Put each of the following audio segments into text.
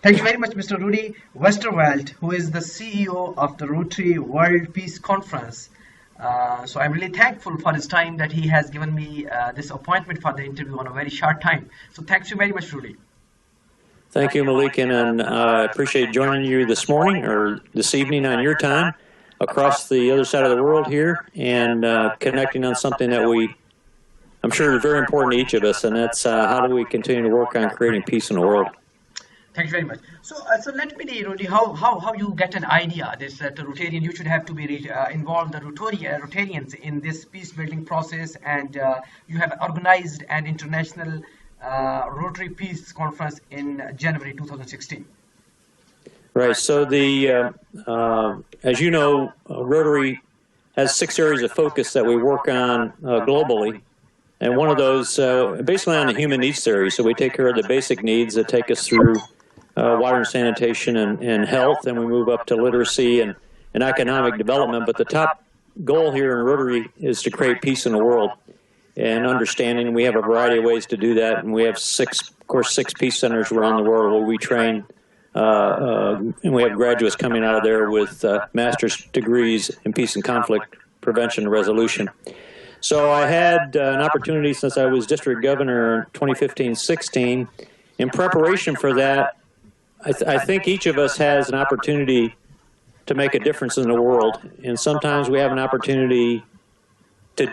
Thank you very much, Mr. Rudy Westervelt, who is the CEO of the Rotary World Peace Conference. So I'm really thankful for his time that he has given me this appointment for the interview on a very short time. So thanks you very much, Rudy. Thank you, Malik, and I appreciate joining you this morning or this evening on your time across the other side of the world here and connecting on something that I'm sure is very important to each of us, and that's how do we continue to work on creating peace in the world. Thank you very much. So let me know, Rudy, how you get an idea this that Rotarian, you should have to be involved the Rotarians in this peace building process, and you have organized an international Rotary Peace Conference in January 2016. Right. So as you know, Rotary has 6 areas of focus that we work on globally. And one of those, basically on the human needs theory, so we take care of the basic needs that take us through water and sanitation and health, and we move up to literacy and economic development. But the top goal here in Rotary is to create peace in the world and understanding. We have a variety of ways to do that, and we have 6 peace centers around the world where we train, and we have graduates coming out of there with master's degrees in peace and conflict prevention and resolution. So I had an opportunity since I was district governor in 2015-16. In preparation for that, I think each of us has an opportunity to make a difference in the world, and sometimes we have an opportunity to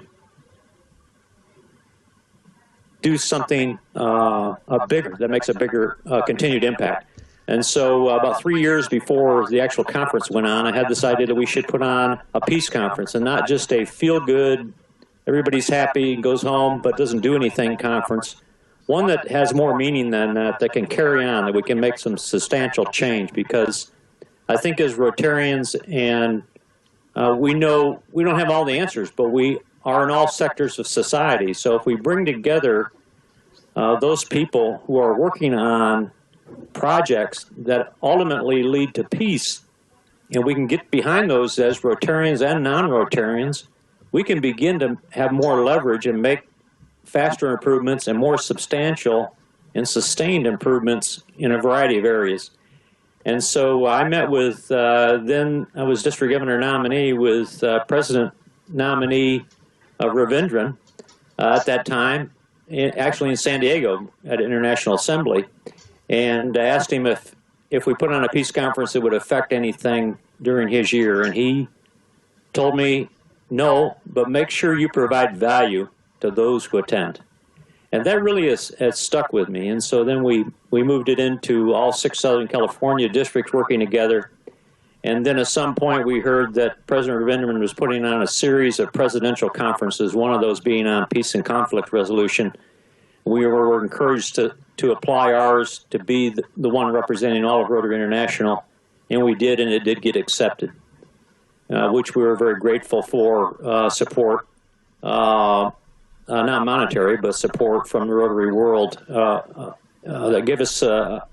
do something bigger, that makes a bigger continued impact. And so about 3 years before the actual conference went on, I had this idea that we should put on a peace conference, and not just a feel-good, everybody's happy, goes home, but doesn't do anything conference. One that has more meaning than that, that can carry on, that we can make some substantial change, because I think as Rotarians, and we know we don't have all the answers, but we are in all sectors of society. So if we bring together those people who are working on projects that ultimately lead to peace, and we can get behind those as Rotarians and non-Rotarians, we can begin to have more leverage and make faster improvements and more substantial and sustained improvements in a variety of areas. And so I met with, then I was district governor nominee with President nominee Ravindran at that time, actually in San Diego at International Assembly, and I asked him if we put on a peace conference, it would affect anything during his year. And he told me, no, but make sure you provide value to those who attend. And that really has stuck with me. And so then we moved it into all 6 Southern California districts working together. And then at some point we heard that President Ravindran was putting on a series of presidential conferences, one of those being on peace and conflict resolution. We were encouraged to apply ours to be the one representing all of Rotary International, and we did, and it did get accepted, which we were very grateful for support. Not monetary, but support from the Rotary world that give us a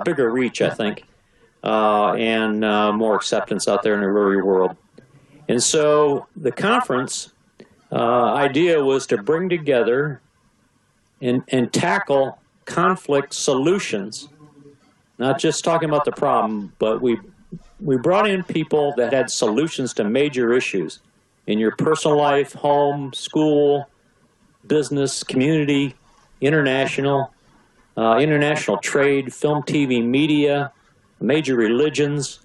bigger reach, I think, and more acceptance out there in the Rotary world. And so the conference idea was to bring together and tackle conflict solutions, not just talking about the problem, but we brought in people that had solutions to major issues in your personal life, home, school, business, community, international trade, film, TV, media, major religions,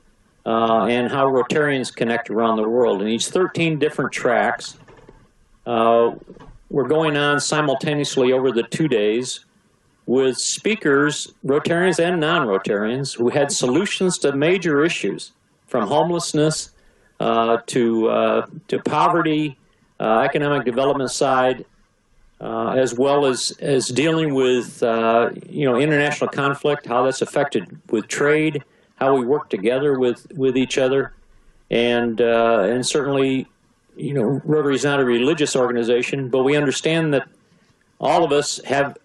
and how Rotarians connect around the world. And these 13 different tracks were going on simultaneously over the 2 days with speakers, Rotarians and non-Rotarians, who had solutions to major issues, from homelessness to poverty, economic development side, as well as dealing with international conflict, how that's affected with trade, how we work together with each other, and certainly, Rotary is not a religious organization, but we understand that all of us have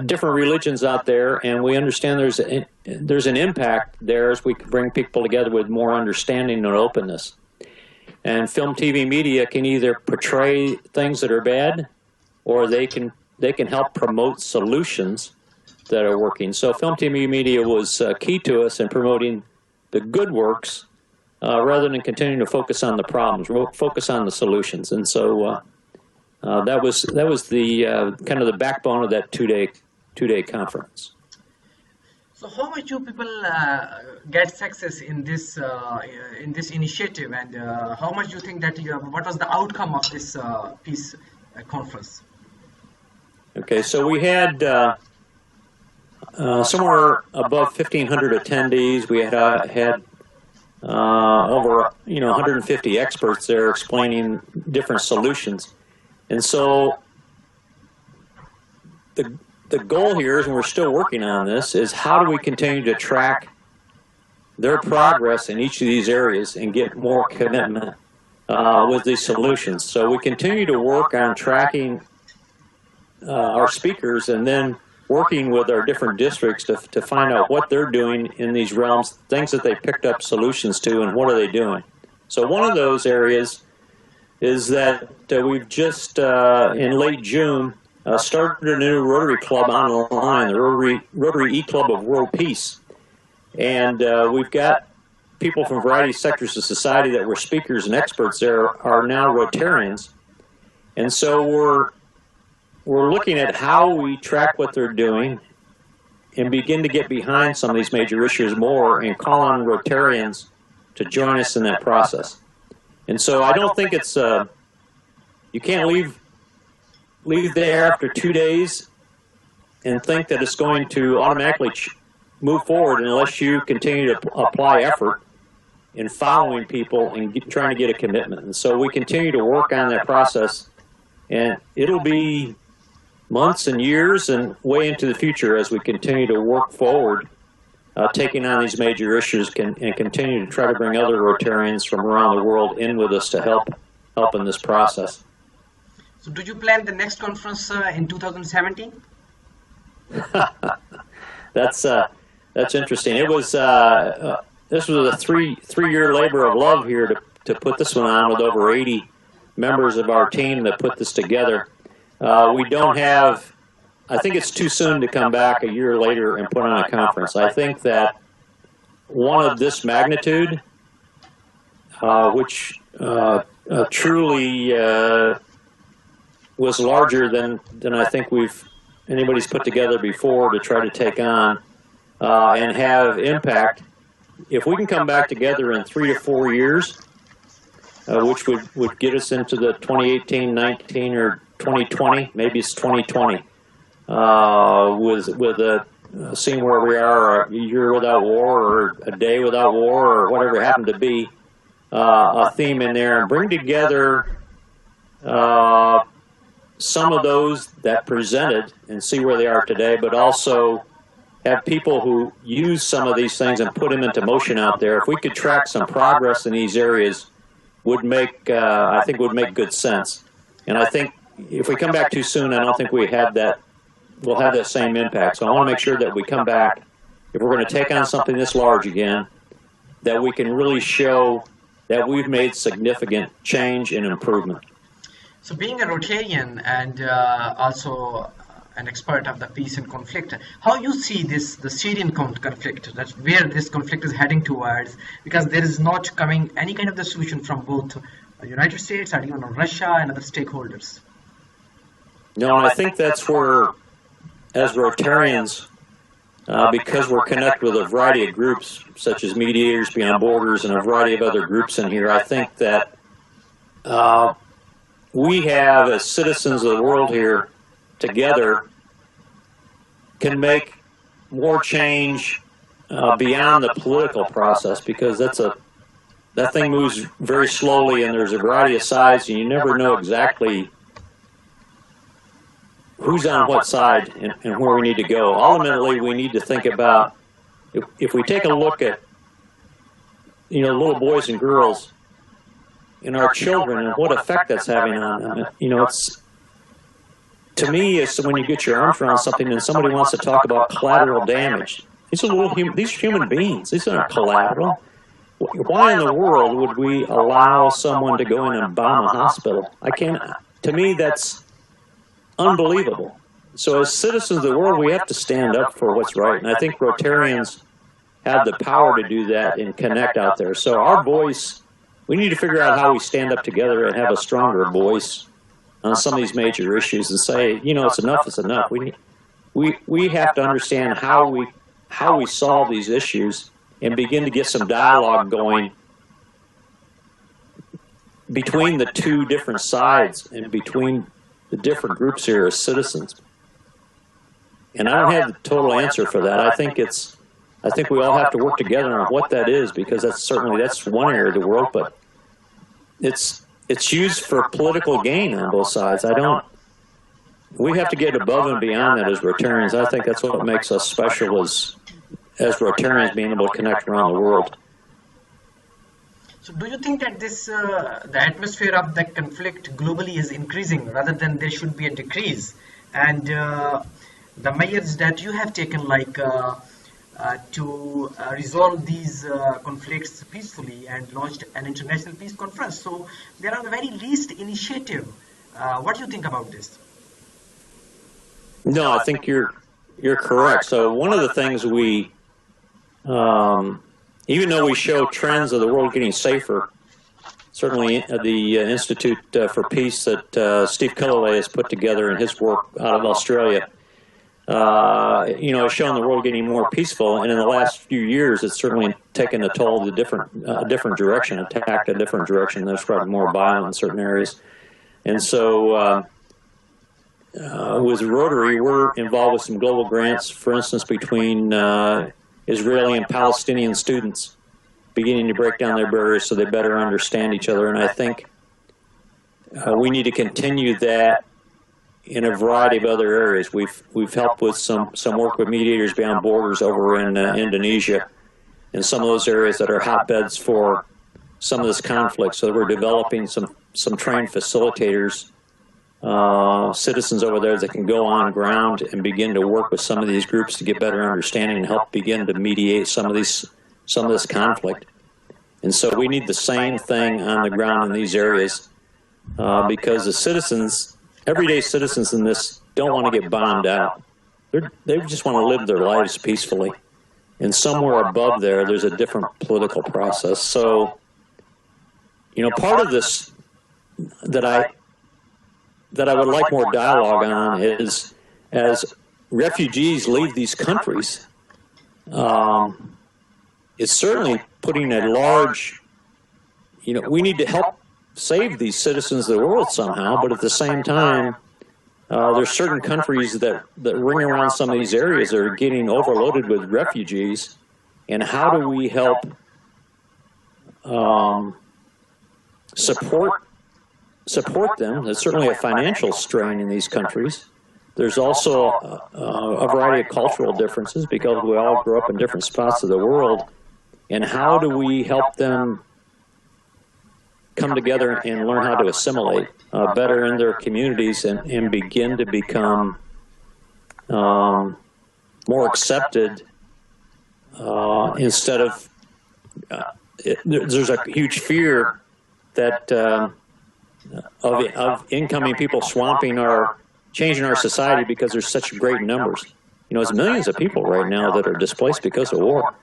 different religions out there, and we understand there's an impact there as we bring people together with more understanding and openness. And film, TV, media can either portray things that are bad, or they can help promote solutions that are working. So Film TV Media was key to us in promoting the good works rather than continuing to focus on the problems, focus on the solutions. And so that was the kind of the backbone of that two-day conference. So how much do people get success in this initiative, and how much do you think that what was the outcome of this peace conference? Okay, so we had somewhere above 1,500 attendees. We had over 150 experts there explaining different solutions, and so the goal here is, and we're still working on this, is how do we continue to track their progress in each of these areas and get more commitment with these solutions. So we continue to work on tracking our speakers and then working with our different districts to find out what they're doing in these realms, things that they picked up solutions to, and what are they doing. So one of those areas is that we've just, in late June, started a new Rotary Club online, the Rotary E-Club of World Peace. And we've got people from a variety of sectors of society that were speakers and experts there are now Rotarians. And so we're looking at how we track what they're doing and begin to get behind some of these major issues more and call on Rotarians to join us in that process. And so I don't think it's, you can't leave there after 2 days and think that it's going to automatically move forward unless you continue to apply effort in following people and trying to get a commitment. And so we continue to work on that process, and it'll be months and years and way into the future as we continue to work forward, taking on these major issues and continue to try to bring other Rotarians from around the world in with us to help in this process. So do you plan the next conference in 2017? That's interesting. It was this was a three-year labor of love here to put this one on with over 80 members of our team that put this together. We don't have, I think it's too soon to come back a year later and put on a conference. I think that one of this magnitude, which truly was larger than I think anybody's put together before to try to take on and have impact. If we can come back together in 3 to 4 years, which would get us into the 2018, 19, or 2020, maybe it's 2020, with a seeing where we are, a year without war or a day without war or whatever it happened to be, a theme in there, and bring together some of those that presented and see where they are today, but also have people who use some of these things and put them into motion out there. If we could track some progress in these areas, I think would make good sense. And I think if we come back too soon, I don't think we'll have that same impact. So I want to make sure that we come back, if we're going to take on something this large again, that we can really show that we've made significant change and improvement. So being a Rotarian and also an expert of the peace and conflict, how you see the Syrian conflict, that's where this conflict is heading towards, because there is not coming any kind of the solution from both the United States or even Russia and other stakeholders. No, I think that's where, as Rotarians, because we're connected with a variety of groups, such as Mediators Beyond Borders and a variety of other groups in here, I think that we have, as citizens of the world here, together, can make more change beyond the political process, because that thing moves very slowly and there's a variety of sides and you never know exactly who's on what side and where we need to go. Ultimately, we need to think about, if we take a look at little boys and girls and our children and what effect that's having on them, to me, it's when you get your arms around something and somebody wants to talk about collateral damage. These are human beings. These aren't collateral. Why in the world would we allow someone to go in and bomb a hospital? To me, that's unbelievable. so as citizens of the world, we have to stand up for what's right. And I think Rotarians have the power to do that and connect out there. So our voice, we need to figure out how we stand up together and have a stronger voice on some of these major issues and say, you know, it's enough, it's enough. We have to understand how we solve these issues and begin to get some dialogue going between the two different sides and between the different groups here as citizens. And I don't have the total answer for that. I think we all have to work together on what that is, because that's one area of the world, but it's used for political gain on both sides. We have to get above and beyond that as Rotarians. I think that's what makes us special as Rotarians, being able to connect around the world. So do you think that the atmosphere of the conflict globally is increasing rather than there should be a decrease? And the measures that you have taken, like to resolve these conflicts peacefully and launched an international peace conference. So there are the very least initiative. What do you think about this? No, I think you're correct. So one of the things we, even though we show trends of the world getting safer, certainly the Institute for Peace that Steve Killelea has put together in his work out of Australia, you know, has shown the world getting more peaceful. And in the last few years, it's certainly taken a toll of the different direction, attacked a different direction. There's probably more violence in certain areas. And so with Rotary, we're involved with some global grants, for instance, between Israeli and Palestinian students, beginning to break down their barriers so they better understand each other. And I think we need to continue that in a variety of other areas. We've helped with some work with Mediators Beyond Borders over in Indonesia, in some of those areas that are hotbeds for some of this conflict. So we're developing some trained facilitators, citizens over there that can go on ground and begin to work with some of these groups to get better understanding and help begin to mediate some of this conflict. And so we need the same thing on the ground in these areas, because the citizens, everyday citizens in this, don't want to get bombed out. They just want to live their lives peacefully. And somewhere above there's a different political process. So, you know, part of this that I would like more dialogue on is, as refugees leave these countries, it's certainly putting a large, you know, we need to help save these citizens of the world somehow, but at the same time, there's certain countries that ring around some of these areas that are getting overloaded with refugees, and how do we help support them? There's certainly a financial strain in these countries. There's also a variety of cultural differences because we all grew up in different spots of the world. And how do we help them come together and learn how to assimilate better in their communities and begin to become more accepted instead of, there's a huge fear that of incoming people changing our society because there's such great numbers. You know, there's millions of people right now that are displaced because of war.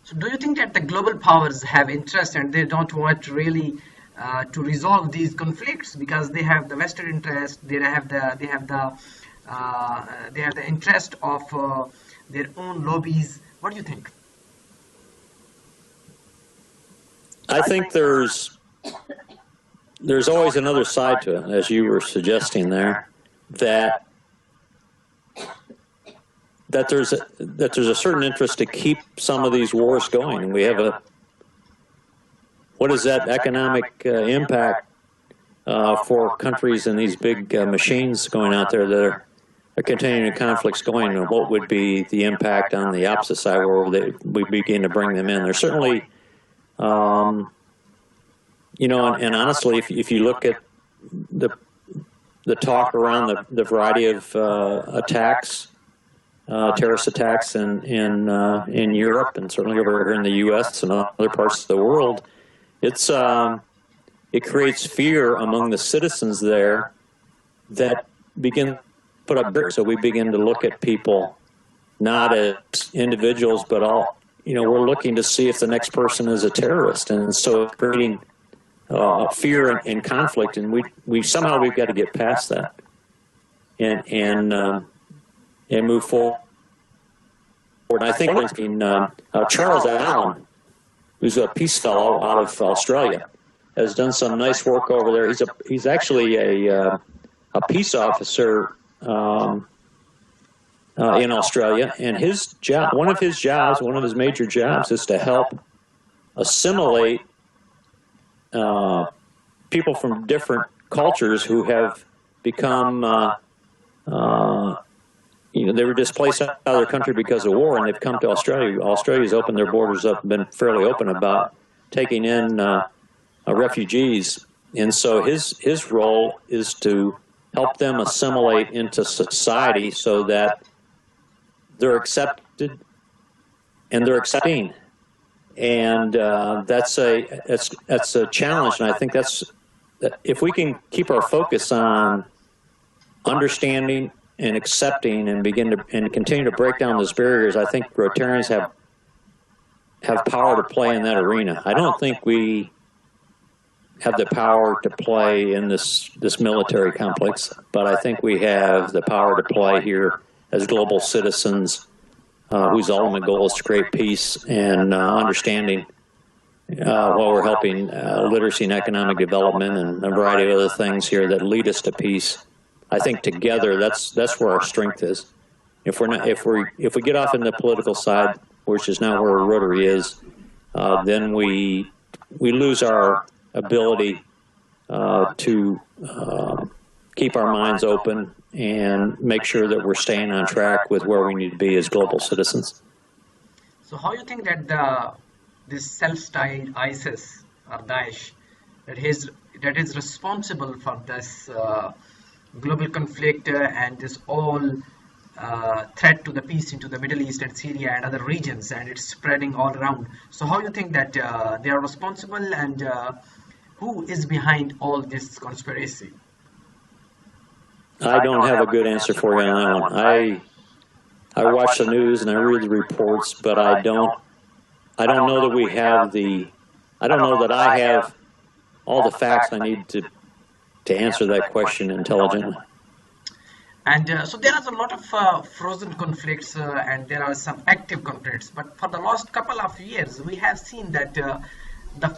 So do you think that the global powers have interest and they don't want really to resolve these conflicts because they have the vested interest, they have the interest of their own lobbies? What do you think? I think there's always another side to it, as you were suggesting there, that there's a certain interest to keep some of these wars going. And we have what is that economic impact for countries and these big machines going out there that are continuing conflicts going, and what would be the impact on the opposite side where we begin to bring them in? There's certainly, you know, and honestly, if you look at the talk around the variety of attacks, terrorist attacks in Europe and certainly over here in the U.S. and other parts of the world, it creates fear among the citizens there that begin put up barriers. So we begin to look at people not as individuals, but all, we're looking to see if the next person is a terrorist. And so creating fear and conflict, and we've got to get past that and move forward. And I think Charles Allen, who's a peace fellow out of Australia, has done some nice work over there. He's actually a peace officer in Australia, and his job, one of his major jobs, is to help assimilate people from different cultures who have become, they were displaced out of their country because of war, and they've come to Australia. Australia's opened their borders up, been fairly open about taking in refugees, and so his role is to help them assimilate into society so that they're accepted and they're accepting. And that's a challenge, and I think that if we can keep our focus on understanding and accepting and continue to break down those barriers, I think Rotarians have power to play in that arena. I don't think we have the power to play in this military complex, but I think we have the power to play here as global citizens whose ultimate goal is to create peace and understanding while we're helping literacy and economic development and a variety of other things here that lead us to peace. I think together that's where our strength is. If we get off in the political side, which is not where Rotary is, then we lose our ability to keep our minds open and make sure that we're staying on track with where we need to be as global citizens. So how do you think that this self-styled ISIS or Daesh that is responsible for this global conflict and this all threat to the peace into the Middle East and Syria and other regions, and it's spreading all around. So how do you think that they are responsible, and who is behind all this conspiracy? I don't have a good answer for you on that one. I watch the news and I read the reports, but I don't know that we have I don't know that I have all the facts I need to answer that question intelligently. And so there are a lot of frozen conflicts and there are some active conflicts, but for the last couple of years we have seen that the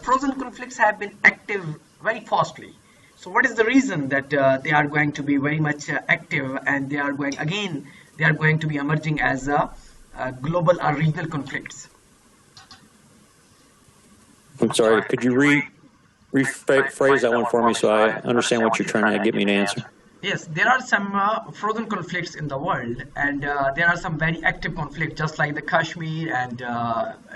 frozen conflicts have been active very fastly. So what is the reason that they are going to be very much active, and they are going to be emerging as global or regional conflicts? I'm sorry, could you rephrase that one for me so I understand what you're trying to get me to answer? Yes, there are some frozen conflicts in the world, and there are some very active conflicts, just like the Kashmir and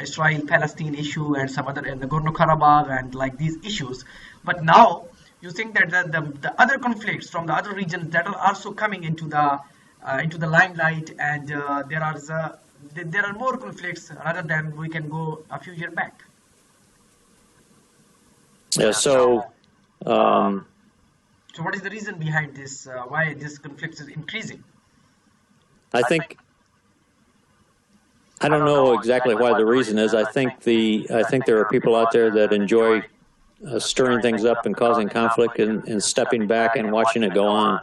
Israel-Palestine issue, and some other, and the Nagorno-Karabakh, and like these issues. But now you think that the other conflicts from the other regions that are also coming into the limelight, and there are more conflicts rather than we can go a few years back. Yeah. So what is the reason behind this? Why this conflict is increasing? I don't know exactly why the reason is. I think there are people out there that enjoy stirring things up and causing conflict and stepping back and watching it go on.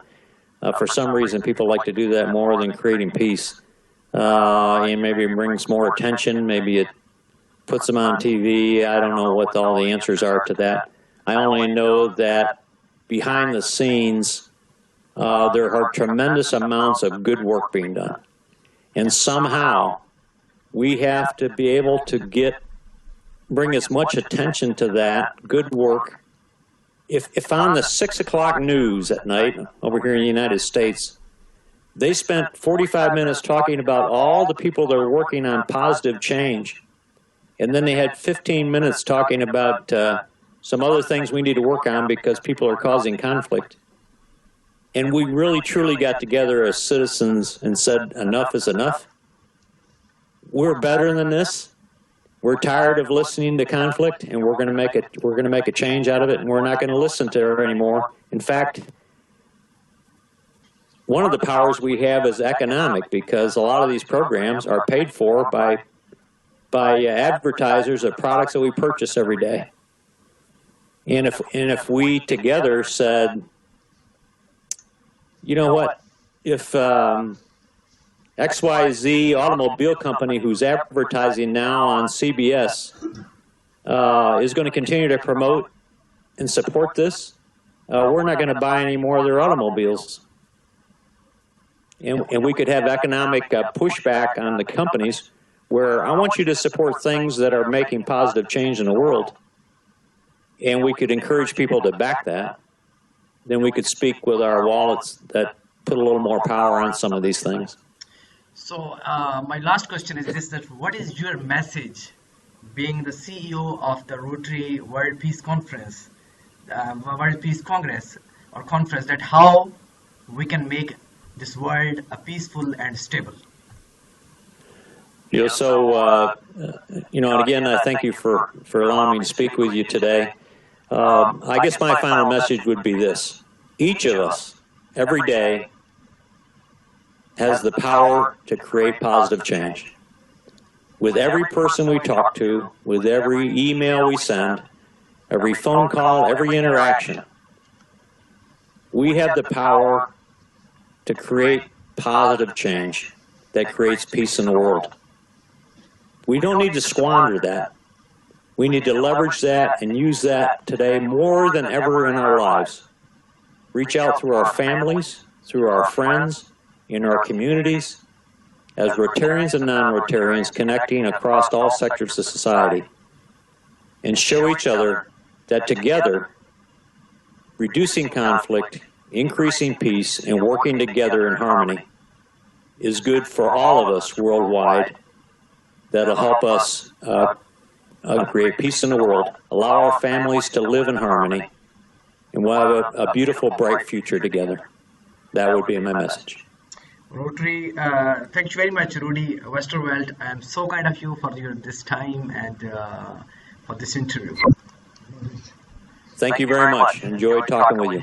For some reason, people like to do that more than creating peace. And maybe it brings more attention. Maybe it puts them on TV. I don't know what all the answers are to that. I only know that behind the scenes, there are tremendous amounts of good work being done. And somehow, we have to be able to bring as much attention to that good work. If on the 6 o'clock news at night over here in the United States, they spent 45 minutes talking about all the people that are working on positive change, and then they had 15 minutes talking about some other things we need to work on because people are causing conflict. And we really truly got together as citizens and said, enough is enough. We're better than this. We're tired of listening to conflict, and we're going to make a change out of it, and we're not going to listen to it anymore. In fact, one of the powers we have is economic, because a lot of these programs are paid for by advertisers of products that we purchase every day. And if we together said, you know what, if XYZ automobile company who's advertising now on CBS is going to continue to promote and support this, we're not going to buy any more of their automobiles. And we could have economic pushback on the companies where I want you to support things that are making positive change in the world. And we could encourage people to back that. Then we could speak with our wallets that put a little more power on some of these things. So my last question is this, that what is your message, being the CEO of the Rotary World Peace Conference, World Peace Congress or Conference, that how we can make this world a peaceful and stable? You know, so, you know, and again, I thank you for allowing me to speak with you today. I guess my final message would be this. Each of us, every day, has the power to create positive change. With every person we talk to, with every email we send, every phone call, every interaction, we have the power to create positive change that creates peace in the world. We don't need to squander that. We need to leverage that and use that today more than ever in our lives. Reach out through our families, through our friends, in our communities, as Rotarians and non-Rotarians connecting across all sectors of society, and show each other that together, reducing conflict, increasing peace, and working together in harmony is good for all of us worldwide. That'll help us create peace in the world, allow our families to live in harmony, and we'll have a beautiful, bright future together. That would be my message. Rotary, thank you very much, Rudy Westervelt. I am so kind of you for this time and for this interview. Thank you very much. Enjoyed talking with you.